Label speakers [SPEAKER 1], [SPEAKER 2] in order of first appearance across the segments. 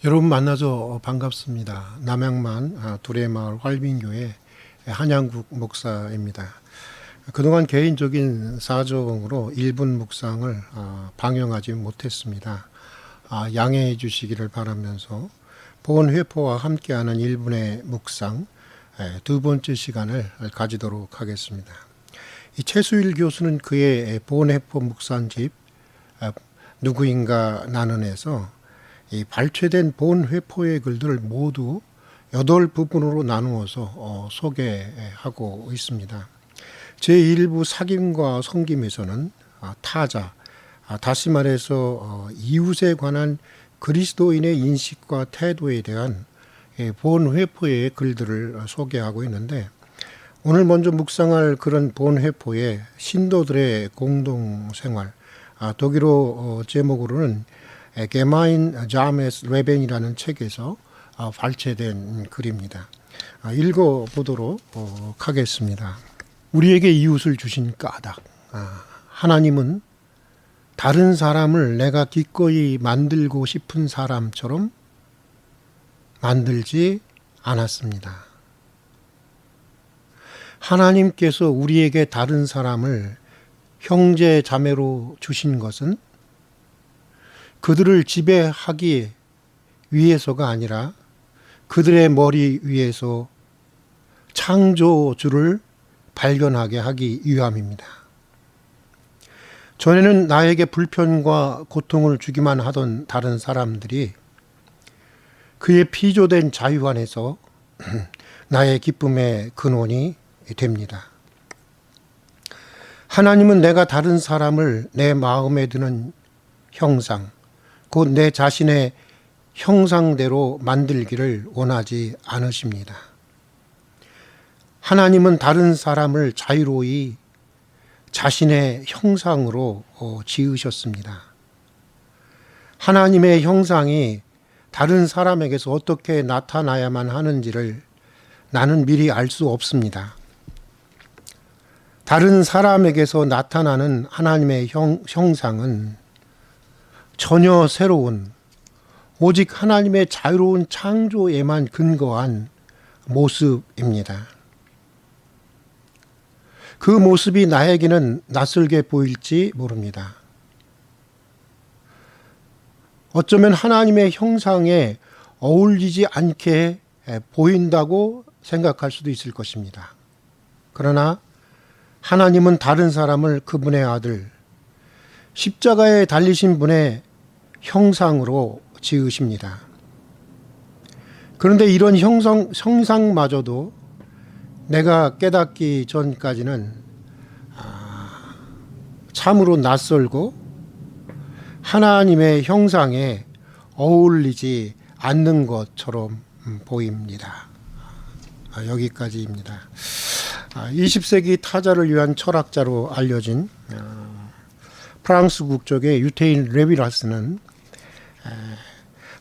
[SPEAKER 1] 여러분 만나서 반갑습니다. 남양만 두레마을 활빈교회 한양국 목사입니다. 그동안 개인적인 사정으로 1분 묵상을 방영하지 못했습니다. 양해해 주시기를 바라면서 본 회포와 함께하는 1분의 묵상 두 번째 시간을 가지도록 하겠습니다. 이 최수일 교수는 그의 본 회포 묵상집 누구인가 나는에서 이 발췌된 본 회포의 글들을 모두 8부분으로 나누어서 소개하고 있습니다. 제1부 사김과 섬김에서는 타자, 다시 말해서 이웃에 관한 그리스도인의 인식과 태도에 대한 본 회포의 글들을 소개하고 있는데, 오늘 먼저 묵상할 그런 본 회포의 신도들의 공동생활, 독일어 제목으로는 게마인 자메스 레벤이라는 책에서 발췌된 글입니다. 읽어보도록 하겠습니다. 우리에게 이웃을 주신 까닭. 하나님은 다른 사람을 내가 기꺼이 만들고 싶은 사람처럼 만들지 않았습니다. 하나님께서 우리에게 다른 사람을 형제 자매로 주신 것은 그들을 지배하기 위해서가 아니라 그들의 머리 위에서 창조주를 발견하게 하기 위함입니다. 전에는 나에게 불편과 고통을 주기만 하던 다른 사람들이 그의 피조된 자유 안에서 나의 기쁨의 근원이 됩니다. 하나님은 내가 다른 사람을 내 마음에 드는 형상, 곧 내 자신의 형상대로 만들기를 원하지 않으십니다. 하나님은 다른 사람을 자유로이 자신의 형상으로 지으셨습니다. 하나님의 형상이 다른 사람에게서 어떻게 나타나야만 하는지를 나는 미리 알 수 없습니다. 다른 사람에게서 나타나는 하나님의 형상은 전혀 새로운, 오직 하나님의 자유로운 창조에만 근거한 모습입니다. 그 모습이 나에게는 낯설게 보일지 모릅니다. 어쩌면 하나님의 형상에 어울리지 않게 보인다고 생각할 수도 있을 것입니다. 그러나 하나님은 다른 사람을 그분의 아들, 십자가에 달리신 분의 형상으로 지으십니다. 그런데 이런 형상마저도 내가 깨닫기 전까지는 참으로 낯설고 하나님의 형상에 어울리지 않는 것처럼 보입니다. 여기까지입니다. 20세기 타자를 위한 철학자로 알려진 프랑스 국적의 유태인 레비라스는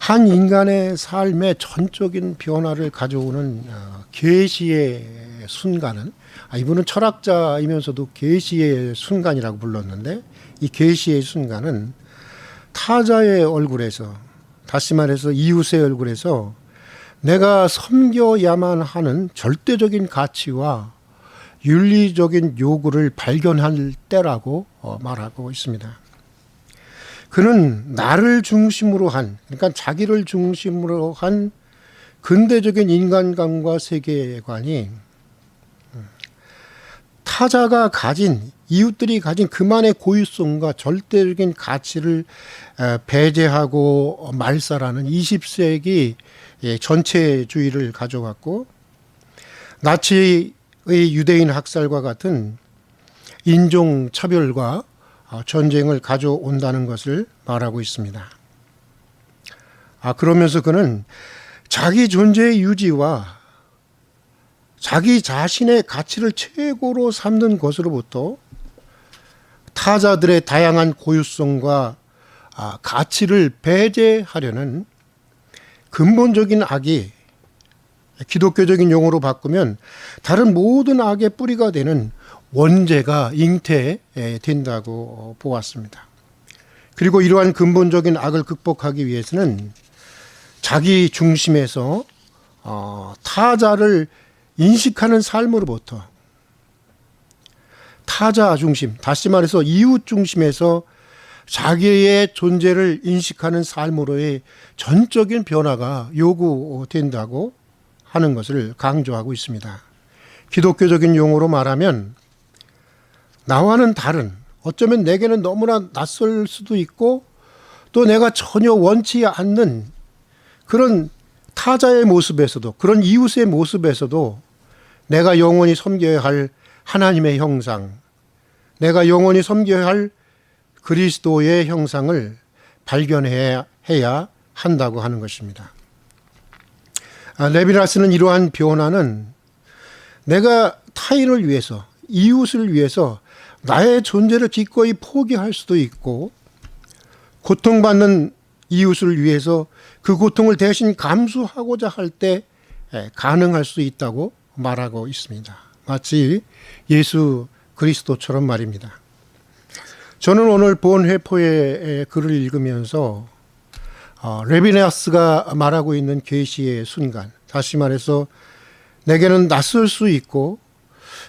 [SPEAKER 1] 한 인간의 삶의 전적인 변화를 가져오는 계시의 순간은, 이분은 철학자이면서도 계시의 순간이라고 불렀는데, 이 계시의 순간은 타자의 얼굴에서, 다시 말해서 이웃의 얼굴에서 내가 섬겨야만 하는 절대적인 가치와 윤리적인 요구를 발견할 때라고 말하고 있습니다. 그는 나를 중심으로 한, 그러니까 자기를 중심으로 한 근대적인 인간관과 세계관이 타자가 가진, 이웃들이 가진 그만의 고유성과 절대적인 가치를 배제하고 말살하는 20세기 전체주의를 가져갔고, 나치의 유대인 학살과 같은 인종차별과 전쟁을 가져온다는 것을 말하고 있습니다. 그러면서 그는 자기 존재의 유지와 자기 자신의 가치를 최고로 삼는 것으로부터 타자들의 다양한 고유성과 가치를 배제하려는 근본적인 악이, 기독교적인 용어로 바꾸면 다른 모든 악의 뿌리가 되는 원죄가 잉태된다고 보았습니다. 그리고 이러한 근본적인 악을 극복하기 위해서는 자기 중심에서 타자를 인식하는 삶으로부터 타자 중심, 다시 말해서 이웃 중심에서 자기의 존재를 인식하는 삶으로의 전적인 변화가 요구된다고 하는 것을 강조하고 있습니다. 기독교적인 용어로 말하면 나와는 다른, 어쩌면 내게는 너무나 낯설 수도 있고 또 내가 전혀 원치 않는 그런 타자의 모습에서도, 그런 이웃의 모습에서도 내가 영원히 섬겨야 할 하나님의 형상, 내가 영원히 섬겨야 할 그리스도의 형상을 발견해야 한다고 하는 것입니다. 레비나스는 이러한 변화는 내가 타인을 위해서, 이웃을 위해서 나의 존재를 기꺼이 포기할 수도 있고, 고통받는 이웃을 위해서 그 고통을 대신 감수하고자 할 때 가능할 수 있다고 말하고 있습니다. 마치 예수 그리스도처럼 말입니다. 저는 오늘 본회포의 글을 읽으면서 레비나스가 말하고 있는 계시의 순간, 다시 말해서 내게는 낯설 수 있고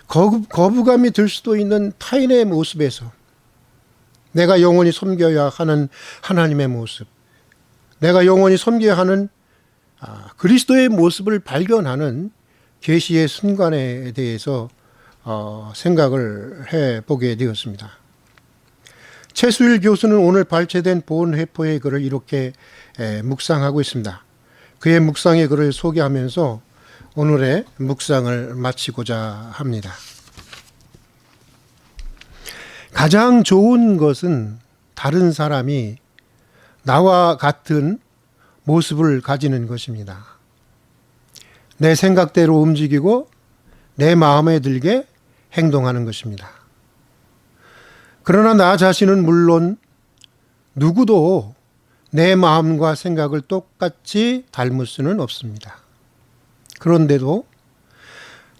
[SPEAKER 1] 거부감이 들 수도 있는 타인의 모습에서 내가 영원히 섬겨야 하는 하나님의 모습, 내가 영원히 섬겨야 하는 그리스도의 모습을 발견하는 계시의 순간에 대해서 생각을 해보게 되었습니다. 최수일 교수는 오늘 발췌된 본회포의 글을 이렇게 묵상하고 있습니다. 그의 묵상의 글을 소개하면서 오늘의 묵상을 마치고자 합니다. 가장 좋은 것은 다른 사람이 나와 같은 모습을 가지는 것입니다. 내 생각대로 움직이고 내 마음에 들게 행동하는 것입니다. 그러나 나 자신은 물론 누구도 내 마음과 생각을 똑같이 닮을 수는 없습니다. 그런데도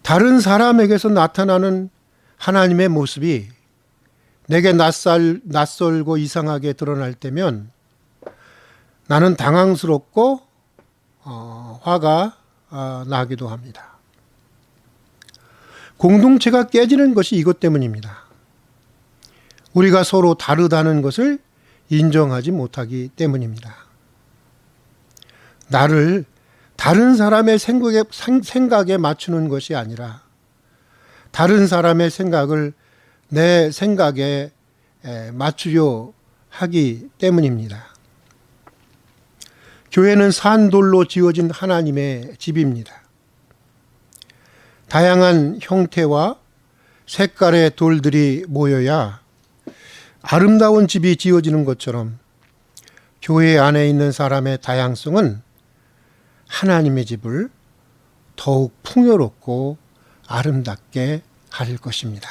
[SPEAKER 1] 다른 사람에게서 나타나는 하나님의 모습이 내게 낯설고 이상하게 드러날 때면 나는 당황스럽고 화가 나기도 합니다. 공동체가 깨지는 것이 이것 때문입니다. 우리가 서로 다르다는 것을 인정하지 못하기 때문입니다. 나를 다른 사람의 생각에 맞추는 것이 아니라 다른 사람의 생각을 내 생각에 맞추려 하기 때문입니다. 교회는 산돌로 지어진 하나님의 집입니다. 다양한 형태와 색깔의 돌들이 모여야 아름다운 집이 지어지는 것처럼 교회 안에 있는 사람의 다양성은 하나님의 집을 더욱 풍요롭고 아름답게 할 것입니다.